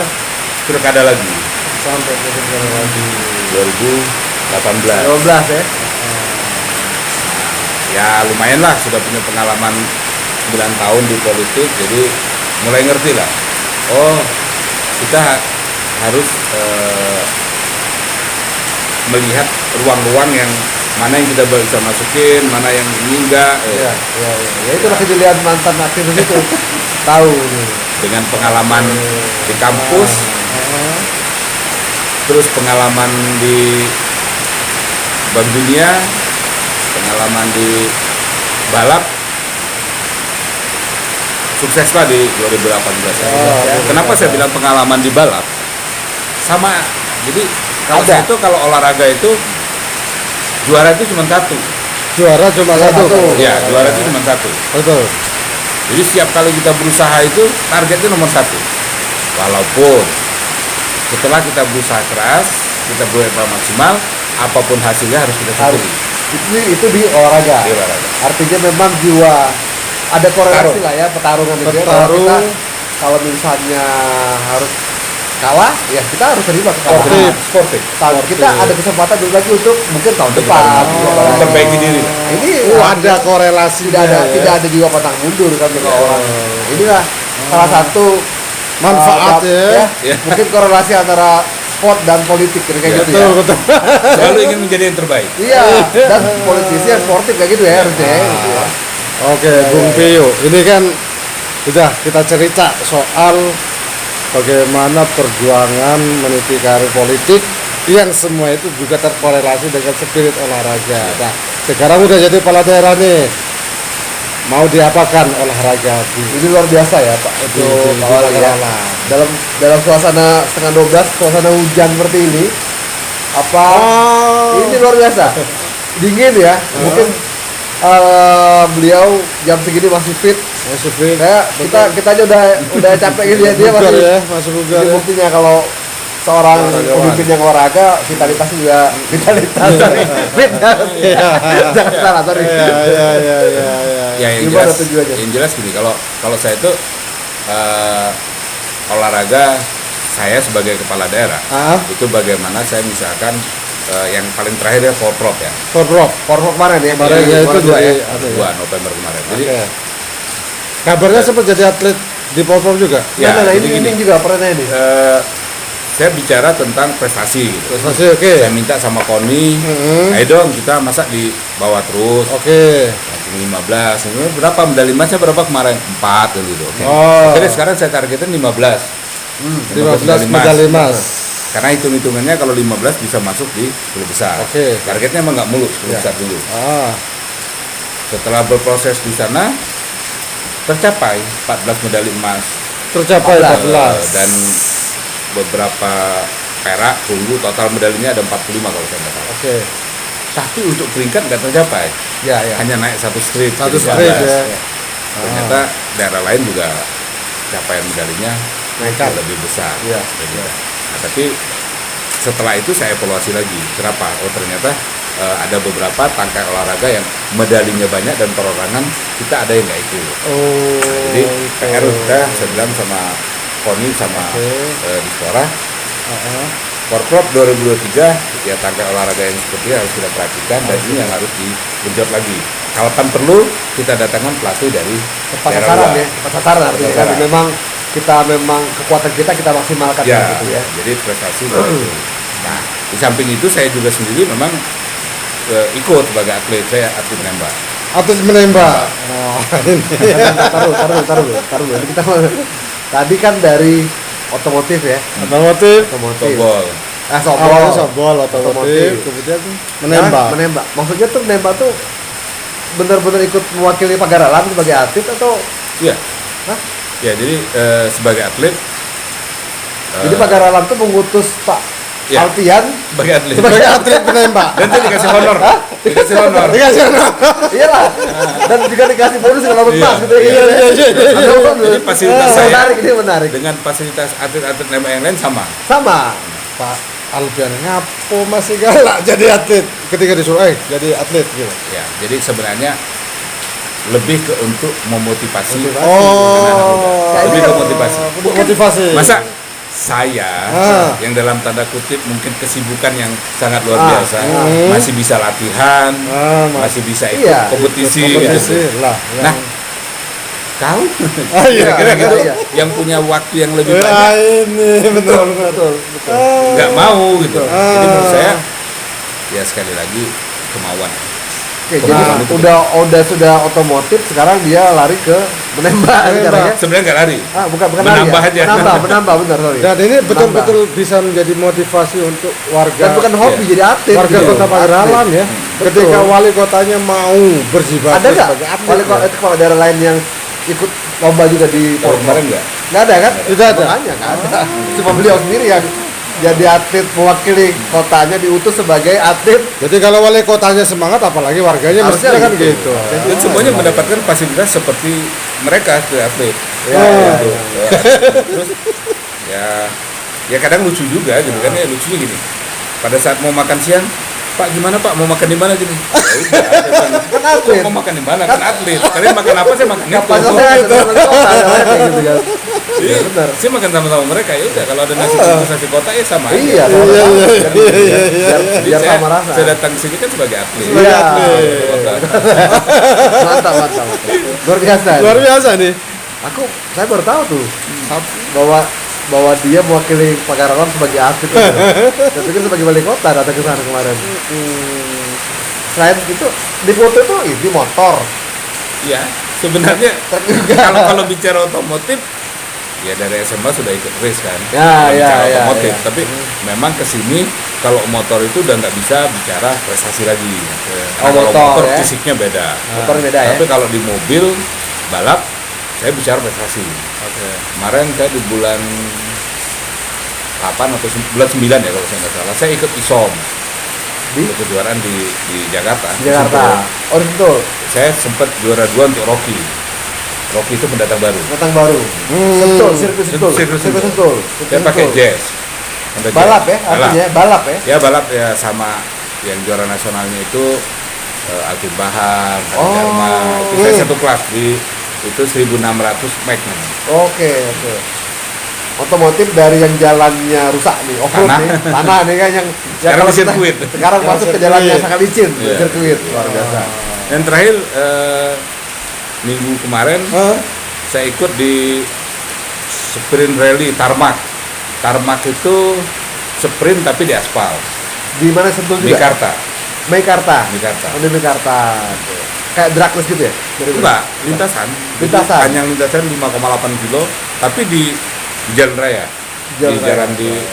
pilkada lagi. Sampai ke pilkada lagi 2018. 12 ya. Ya lumayan lah, sudah punya pengalaman 9 tahun di politik, jadi mulai ngerti lah. Oh, kita harus melihat ruang-ruang yang mana yang kita bisa masukin, mana yang ini enggak. Ya itulah kejelian mantan aktivis itu. Tahu nih. Dengan pengalaman di kampus, terus pengalaman di Bank Dunia, pengalaman di balap, sukseslah di 2018. Kenapa saya bilang pengalaman di balap? Sama, jadi kalau saya itu kalau olahraga itu juara itu cuma satu. Juara cuma satu. Ya, juara itu cuma satu. Betul. Jadi setiap kali kita berusaha itu targetnya nomor satu. Walaupun setelah kita berusaha keras, kita berusaha maksimal, apapun hasilnya harus kita syukuri. Itu di olahraga. Di olahraga. Artinya memang jiwa ada korelasi lah ya pertarungan itu. Kalau misalnya harus kalah, ya kita harus terima kekalahan. Sportif. Kita ada kesempatan dulu lagi untuk mungkin tahun depan memperbaiki diri. Ini ada korelasi, tidak ada jiwa pantang mundur kan kalau orang. Inilah salah satu manfaat ya. Mungkin korelasi antara sport dan politik kayak gitu ya. Betul. Selalu ingin menjadi yang terbaik. Iya, dan politisi yang sportif kayak gitu ya harusnya. Oke, Bung Pio, ini kan sudah kita cerita soal bagaimana perjuangan meniti karir politik yang semua itu juga terkorelasi dengan spirit olahraga. Nah, sekarang udah jadi kepala daerah nih, mau diapakan olahraga? Ini luar biasa ya Pak, itu olahraga. Dalam suasana setengah 12, suasana hujan seperti ini, ini luar biasa, dingin ya. Mungkin beliau jam segini masih fit. Kita aja udah capek gitu ya, dia masih bugar. Ini buktinya kalau seorang pemimpin yang olahraga vitalitas juga vitalitas fit. Jangan salah, sorry. Ya, yang jelas gini, kalau saya itu olahraga, saya sebagai kepala daerah itu bagaimana saya misalkan yang paling terakhir ya Forprov ya. Forprov kemarin ya. Kemarin ya itu 2 November kemarin. Jadi kabarnya sempat jadi atlet di Forprov juga. Ya, ini juga pernah ini. Saya bicara tentang prestasi gitu. Prestasi, oke. Saya minta sama Koni, ayo dong kita masa di bawah terus. Oke. 15. Berapa medali emasnya berapa kemarin? 4 gitu. Oke. Jadi sekarang saya targetin 15. 15 medali emas. Karena hitung-hitungannya kalau 15 bisa masuk di 10 besar. Oke. Targetnya emang nggak mulu 10 besar dulu. Setelah berproses di sana tercapai 14 medali emas. Tercapai 14 dan beberapa perak, perunggu, total medalinya ada 45 kalau saya nggak salah. Oke. Tapi untuk peringkat nggak tercapai. Ya. Hanya naik satu street ya. Ternyata daerah lain juga capaian medalinya lebih besar. Nah, tapi setelah itu saya evaluasi lagi. Kenapa? Oh ternyata ada beberapa tangkai olahraga yang medalinya banyak dan perorangan kita ada yang nggak ikut. Nah, jadi PR kita, saya bilang sama Koni sama Dispora, Forprov 2023 ya tangkai olahraga yang seperti ini harus kita perhatikan dan ini yang harus digenjot lagi. Kalaupun perlu kita datangkan pelatih dari tepat sasaran artinya memang kekuatan kita maksimalkan gitu ya. Jadi prestasi itu. Nah, di samping itu saya juga sendiri memang ikut sebagai atlet, saya atlet menembak. Taruh. Kita tadi kan dari otomotif ya. Tobol. Awalnya softball, otomotif, Otomotif. kemudian menembak. Menembak. Maksudnya tuh menembak tuh benar-benar ikut mewakili Pagaralam sebagai atlet atau Iya. Hah? Ya, jadi sebagai atlet jadi Pagaralam tuh mengutus Pak Ya. Alfian sebagai atlet Sebagai atlet penembak. dan dia dikasih honor. Dikasih honor. Dikasih honor. iyalah dan juga dikasih bonus kalau Iya. lepas gitu ya. Iya. Ada bonus. Jadi fasilitas Oh, saya menarik, ini menarik. dengan fasilitas atlet-atlet nembak yang lain sama. Sama. Pak Alfian ngapo masih galak jadi atlet ketika disuruh jadi atlet gitu. Ya, jadi sebenarnya lebih ke untuk memotivasi. Motivasi. anak-anak muda. Kayak Lebih ini ke motivasi. Untuk motivasi. Masa saya yang dalam tanda kutip mungkin kesibukan yang sangat luar biasa masih bisa latihan, masih bisa ikut Iya, kompetisi, kompetisi gitu. lah. Nah, kau Iya, kira-kira gitu iya. yang punya waktu yang lebih Ah, banyak ini betul. Betul. nggak mau gitu. Ah. Jadi menurut saya ya sekali lagi kemauan. Oke, Nah, jadi sudah otomotif, sekarang dia lari ke menembak sekarang ya. Sebenarnya nggak lari. Bukan Menambah lari aja. ya? Menambah benar, sorry. Dan ini Menambah. betul-betul bisa menjadi motivasi untuk warga. Dan bukan hobi, jadi atlet. warga gitu. Kota Pagaralam ya. Betul. Ketika wali kotanya mau berjibaku Ada nggak sebagai atlet. wali kota itu kalau daerah lain yang ikut lomba juga di Kalau Portmore? kemarin nggak. Nggak ada kan? Tidak ada. Makanya nggak ada. Cuma beliau sendiri yang jadi atlet mewakili kotanya, diutus sebagai atlet. Jadi kalau wali kotanya semangat, apalagi warganya Harusnya mestinya kan gitu. gitu. Dan semuanya mendapatkan fasilitas seperti mereka sebagai atlet. Ya, Gitu. Terus ya kadang lucu juga gitu kan ya, lucunya gini. Pada saat mau makan siang, Pak gimana Pak mau makan di mana gini? Ya udah, saya bilang, Kan atlet. mau makan di mana? Kan atlet. Kalian makan apa? Saya makan itu. Kapan saya ada wali kota kayak gitu kan? Iya, benar. saya makan sama-sama mereka ya udah. Kalau ada nasi bungkus nasi kota ya sama aja. Iya, sama-sama. Biar Jadi biar sama rasa. saya datang ke sini kan sebagai atlet. Iya. Kota. Mantap. Luar biasa. Luar biasa nih. Saya baru tahu tuh bahwa dia mewakili Pagaralam sebagai atlet. Saya pikir sebagai wali kota datang ke sana kemarin. Selain itu di foto itu ini motor. Iya, sebenarnya kalau bicara otomotif ya dari SMA sudah ikut race kan. Ya, Kalau ya, bicara ya, otomotif, ya. tapi memang kesini kalau motor itu udah nggak bisa bicara prestasi lagi. Oh, Kalau motor, ya. fisiknya beda. Motor beda ya. Tapi kalau di mobil balap saya bicara prestasi. Kemarin saya di bulan 8 atau bulan 9 ya kalau saya nggak salah, saya ikut ISOM Di? kejuaraan di Jakarta. Di Jakarta. Oh betul. Saya sempat juara 2 untuk Rocky. Rocky itu pendatang baru. Datang baru. Sentul, sirkus sentul. Sirkus Sirkus Sentul. sentul. Saya pakai jazz. Honda Balap Jazz. ya, artinya balap ya. Ya balap ya sama yang juara nasionalnya itu Alvin Bahar, Oh. Dharma. Itu saya satu kelas di itu 1600 Magnum. Oke. Otomotif dari yang jalannya rusak nih, off-road Tanah. nih, tanah nih kan yang Sekarang kalau di sirkuit. sekarang masuk ke jalan yang sangat licin, Iya. sirkuit luar biasa. Dan terakhir minggu kemarin saya ikut di sprint rally Tarmac. Tarmac itu sprint tapi di aspal. Di mana Sentul juga? Mekarta. Meikarta. Mekarta. Oh, di Meikarta. Kayak drag race gitu ya? Enggak, lintasan. Jadi Lintasan. panjang lintasan 5,8 kilo, tapi di jalan raya. Jalan Di raya. jalan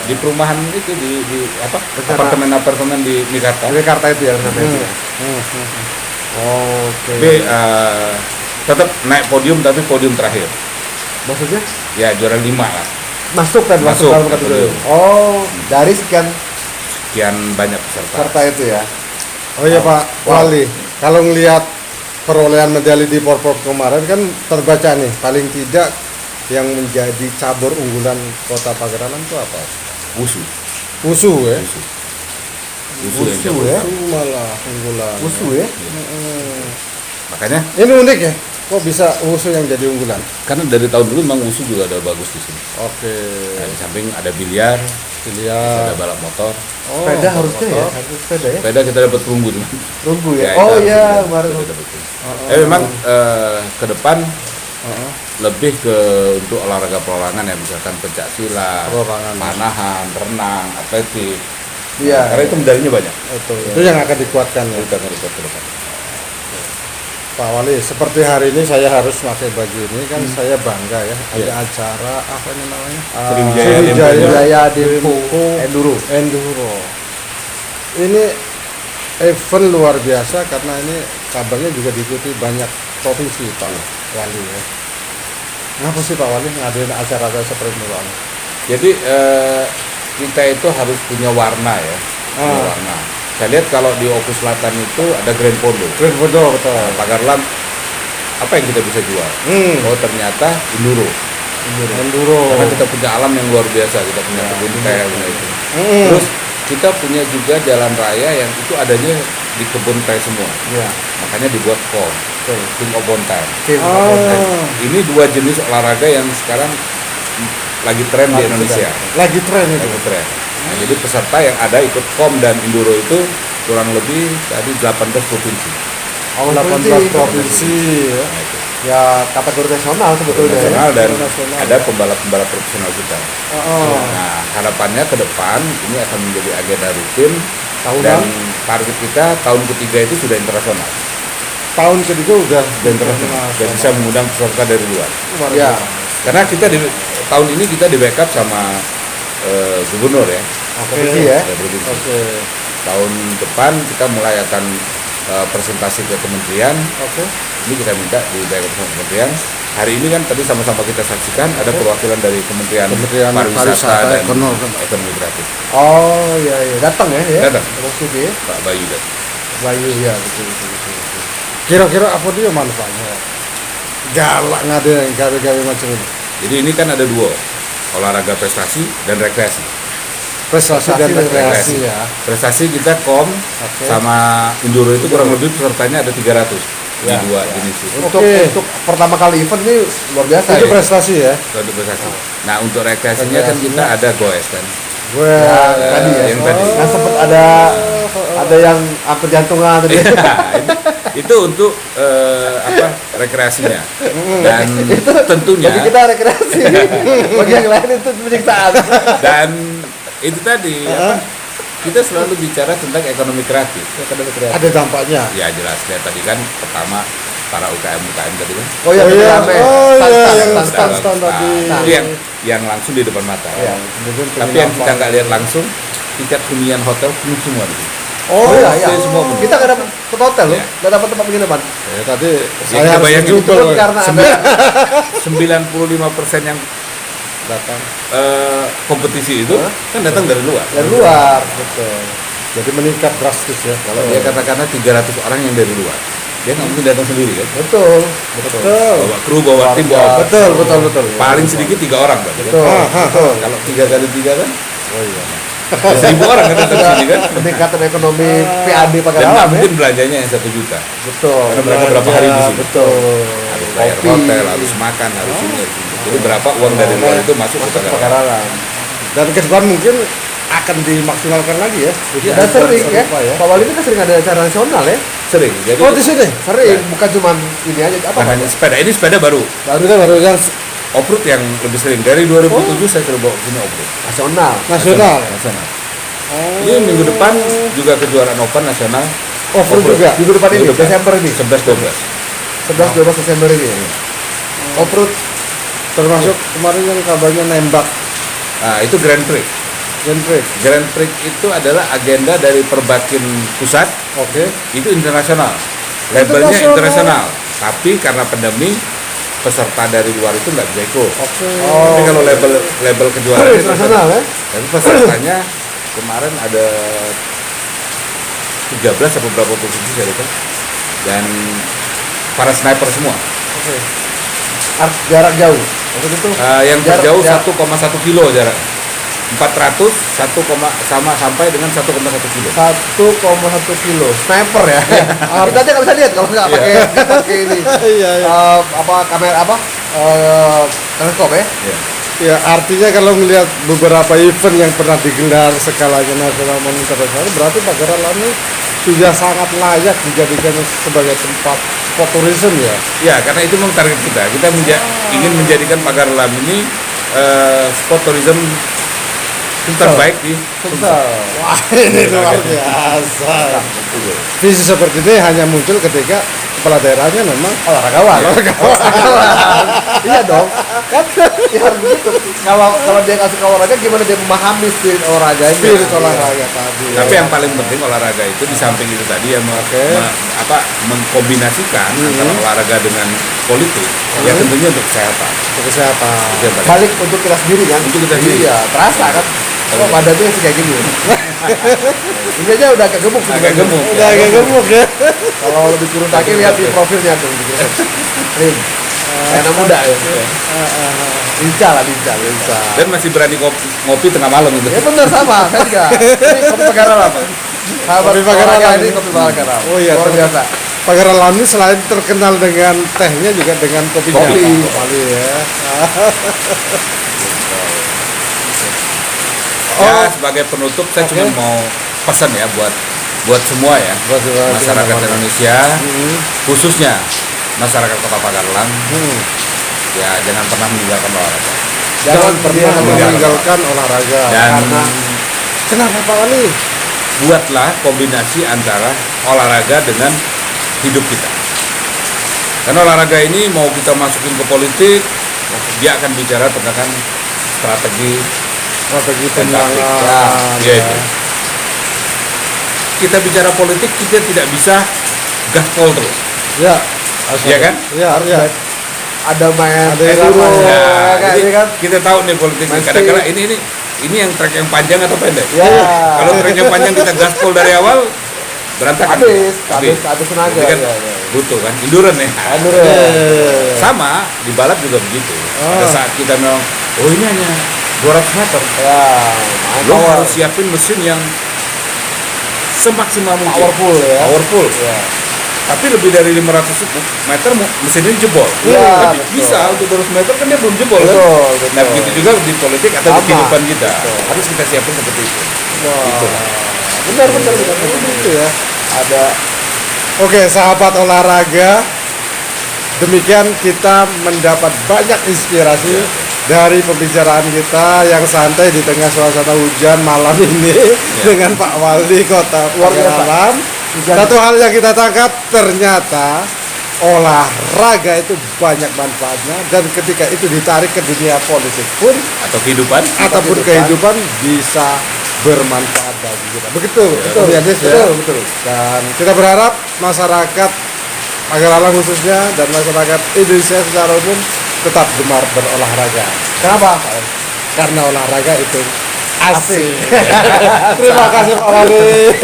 di perumahan itu di apa? Rencana. Apartemen di Mekarta. Meikarta itu ya namanya itu ya. Oke. Tapi tetap naik podium tapi podium terakhir. Maksudnya Ya juara 5 lah. masuk kan Masuk dalam ke kategori. podium. Oh, dari sekian Sekian banyak peserta. peserta itu ya. Oh iya Pak Wali, kalau ngelihat perolehan medali di Porprov kemarin kan terbaca nih, paling tidak yang menjadi cabur unggulan Kota Pagaralam itu apa? Wusu. Wusu ya? Wusu yang Wusu jago. ya. Wusu malah unggulan. Musuh ya. Makanya Ini unik ya, kok bisa wusu yang jadi unggulan? karena dari tahun dulu memang wusu juga ada bagus di sini. Oke, Nah, di samping ada biliar, dilihat. ada balap motor. Oh, Sepeda harusnya ya, motor. harus sepeda ya. Sepeda kita dapat perunggu tuh. Tunggu Ya, ya. itu Oh harus iya, kita- kemarin. kita dapat perunggu. Memang ke depan lebih ke untuk olahraga perorangan ya, misalkan pencak silat, Perorangan. panahan, renang, atletik. Iya. Karena itu medalinya banyak. Itu yang akan dikuatkan ya. Itu akan ikut ke depan. Pak Wali, seperti hari ini saya harus pakai baju ini kan saya bangga ya. Ada Iya. acara apa ini namanya? Sriwijaya Sriwijaya Dempo Dempo Enduro. Ini event luar biasa karena ini kabarnya juga diikuti banyak provinsi Pak Wali ya. Kenapa sih Pak Wali ngadain acara seperti ini Pak Wali? Jadi kita itu harus punya warna ya, punya warna. Saya lihat kalau di Opus Selatan itu ada Grand Polo. Betul. Pagar lam, apa yang kita bisa jual? Oh ternyata enduro. Karena kita punya alam yang luar biasa, kita punya kebun teh, punya itu. Terus kita punya juga jalan raya yang itu adanya di kebun teh semua. Iya. Makanya dibuat KOM, King of Mountain. Ini dua jenis olahraga yang sekarang lagi tren di Indonesia. Lagi tren itu. Lagi tren. Nah, jadi peserta yang ada ikut KOM dan enduro itu kurang lebih tadi 18 provinsi. 18 provinsi ya. Ya kategori nasional sebetulnya. Nasional dan Nasional. ada pembalap-pembalap profesional kita. Nah, harapannya ke depan ini akan menjadi agenda rutin Tahunan. dan target kita tahun ketiga itu sudah internasional. Tahun ketiga udah Internasional. Dan bisa mengundang peserta dari luar. Luar Ya. biasa. Karena kita tahun ini kita di backup sama gubernur ya. Provinsi ya. Ya, provinsi. Oke. Tahun depan kita mulai akan presentasi ke kementerian. Oke. Ini kita minta di backup sama kementerian. Hari ini kan tadi sama-sama kita saksikan ada perwakilan dari Kementerian Pariwisata dan Ekonomi Kreatif. Oh iya datang ya. Datang. Maksudnya ya. Pak Bayu dan Bayu ya betul. Kira-kira apa dia manfaatnya? Galak ngadain gawe-gawe macam ini. jadi ini kan ada dua, olahraga prestasi dan rekreasi. Prestasi dan rekreasi ya. Prestasi kita KOM sama enduro itu kurang lebih pesertanya ada 300 di dua jenis itu. Untuk pertama kali event ini luar biasa Itu ya. prestasi ya. Untuk prestasi. Nah untuk rekreasinya kan kita ada goes kan. Gue Tadi ya. yang tadi. Kan sempat ada yang hampir jantungan tadi. Itu untuk rekreasinya dan tentunya Bagi kita rekreasi. Bagi yang lain itu penyiksaan. dan itu tadi kita selalu bicara tentang ekonomi kreatif. ada dampaknya. Ya jelas ya tadi kan pertama para UKM tadi kan. Oh iya, yang stand. stand tadi. Itu yang langsung di depan mata. Iya. Tapi yang kita nggak lihat langsung tiket hunian hotel penuh semua di sini. Oh iya, Jadi semua penuh. kita nggak dapat ke hotel loh, Iya. nggak dapat tempat penginaman. Ya, tadi Ya, saya kita harus bayangin jujur, Itu kan karena ada 95% yang datang kompetisi itu kan datang dari luar. dari luar, betul. jadi meningkat drastis ya. Kalau dia katakanlah 300 orang yang dari luar, dia nggak mungkin datang sendiri kan? Betul. Bawa kru, bawa tim, bawa Betul. paling sedikit 3 orang berarti kan? Betul. Kalau 3 kali 3 kan? Oh iya. 1.000 orang kan datang sini kan? Peningkatan ekonomi PAD Dan Pagar nggak Alam ya. mungkin belanjanya yang 1 juta. Betul. Karena mereka berapa hari di sini? Betul. Harus bayar Kopi. hotel, harus makan, harus ini, harus ini. Jadi berapa uang dari luar itu masuk ke Pagar Pagar Alam. Alam. Dan ke depan mungkin akan dimaksimalkan lagi ya. Dan sering ya. Serupa ya. Pak Wali ini kan sering ada acara nasional ya. Sering. Jadi Oh di sini. Sering, bukan cuma ini aja apa bukan hanya sepeda. Ini sepeda baru. Baru yang Off-road yang lebih sering. Dari 2007 saya sudah bawa ke sini off-road. nasional. nasional. Nasional. Ini minggu depan juga kejuaraan open nasional. Off-road juga. Minggu depan ini, Minggu depan. Desember ini. 11-12. 11-12 Desember ini. Off-road Termasuk kemarin yang kabarnya nembak Nah, itu Grand Prix. Grand Prix. Grand Prix itu adalah agenda dari Perbakin Pusat. Oke. Itu internasional. Labelnya Internasional. internasional. Tapi karena pandemi peserta dari luar itu nggak bisa ikut. Oke. Tapi kalau label kejuaraan itu internasional ya. dan pesertanya kemarin ada 13 atau berapa provinsi saya lupa. Dan para sniper semua. Oke. Jarak jauh. Maksud itu Yang jarak- terjauh jarak- 1,1 kilo jarak. 400 sampai dengan 1,1 kilo. 1,1 kilo. Sniper ya. Kita aja nggak bisa lihat kalau nggak pakai ini. Iya, iya. Apa kamera apa? Teleskop ya. Ya. Ya artinya kalau melihat beberapa event yang pernah digelar skalanya nasional maupun internasional berarti Pagar Alam ini sudah sangat layak dijadikan sebagai tempat sport tourism ya. Ya, karena itu memang target kita. Kita ingin menjadikan Pagar Alam ini sport tourism terbaik di Sumsel. Wah ini luar biasa. Visi seperti ini hanya muncul ketika kepala daerahnya memang olahragawan. Iya dong. Kan ya harus begitu. Kalau dia kasih ke olahraga, gimana dia memahami spirit olahraganya? spirit olahraga tadi. Tapi yang paling penting olahraga itu di samping itu tadi ya mengkombinasikan antara olahraga dengan politik, ya tentunya untuk kesehatan. Untuk kesehatan. Itu yang paling Balik untuk kita sendiri kan? Untuk kita sendiri. Iya, terasa kan? Oh, badannya masih kayak gini. Ini aja udah agak gemuk. agak sebenarnya. gemuk. Udah agak gemuk ya. Kalau lebih turun kaki lihat di profilnya tuh. Slim. Enak muda ya. Lincah lah, lincah. Dan masih berani ngopi tengah malam itu. Ya benar sama, saya juga. Ini kopi Pagar Alam. Sahabat Kopi Pagar olahraga Alam. ini kopi Pagar Alam. Oh iya, luar biasa. Pagar Alam ini selain terkenal dengan tehnya juga dengan kopinya. Kopi. Kopi ya. Ya, sebagai penutup saya cuma mau pesan ya buat semua ya, Buat semua, masyarakat semua. Indonesia, khususnya masyarakat Kota Pagarlang, ya jangan pernah meninggalkan olahraga. Jangan pernah meninggalkan meninggalkan olahraga. Dan Karena Kenapa Pak Wali? buatlah kombinasi antara olahraga dengan hidup kita. Karena olahraga ini mau kita masukin ke politik, dia akan bicara tentang strategi Strategi dan taktik. pemenangan. Ya, itu. Kita bicara politik, kita tidak bisa gaspol terus. Ya. Iya kan? Ya, ya. ada main Ada yang enduro, main. ya kan, jadi ya kan? kita tahu nih politik. Main Kadang-kadang ini yang trek yang panjang atau pendek. Ya. Kalau trek yang panjang kita gaspol dari awal, berantakan. habis tenaga. Jadi kan Ya, ya. butuh kan, enduran ya. Enduro. Sama di balap juga begitu. Pada saat kita memang, oh ini hanya 200 meter, Ya, lo harus siapin mesin yang semaksimal mungkin. powerful ya. Powerful. Ya. Tapi lebih dari 500 meter mesin ini jebol. Iya, Tapi betul. bisa untuk 200 meter kan dia belum jebol kan? Betul. Nah begitu juga di politik atau di Sama. kehidupan kita. Betul. Harus kita siapin seperti itu. Itu. Benar itu ya. Ada Oke, sahabat olahraga. Demikian kita mendapat banyak inspirasi dari pembicaraan kita yang santai di tengah suasana hujan malam ini dengan Pak Wali Kota Luar biasa. Pagarlang. Satu hal yang kita tangkap, ternyata olahraga itu banyak manfaatnya, dan ketika itu ditarik ke dunia politik pun Atau kehidupan. ataupun kehidupan bisa bermanfaat bagi kita. Begitu, betul, ya, Des, ya? betul. Dan kita berharap masyarakat Pagarlang khususnya dan masyarakat Indonesia secara umum tetap gemar berolahraga. Kenapa? Karena olahraga itu asik. Terima kasih Pak Wali.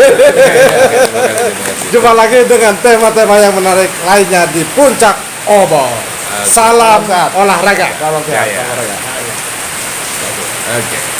Jumpa lagi dengan tema-tema yang menarik lainnya di Puncak Obor. Salam olahraga. Salam sehat. Ya, ya. Olahraga. Oke.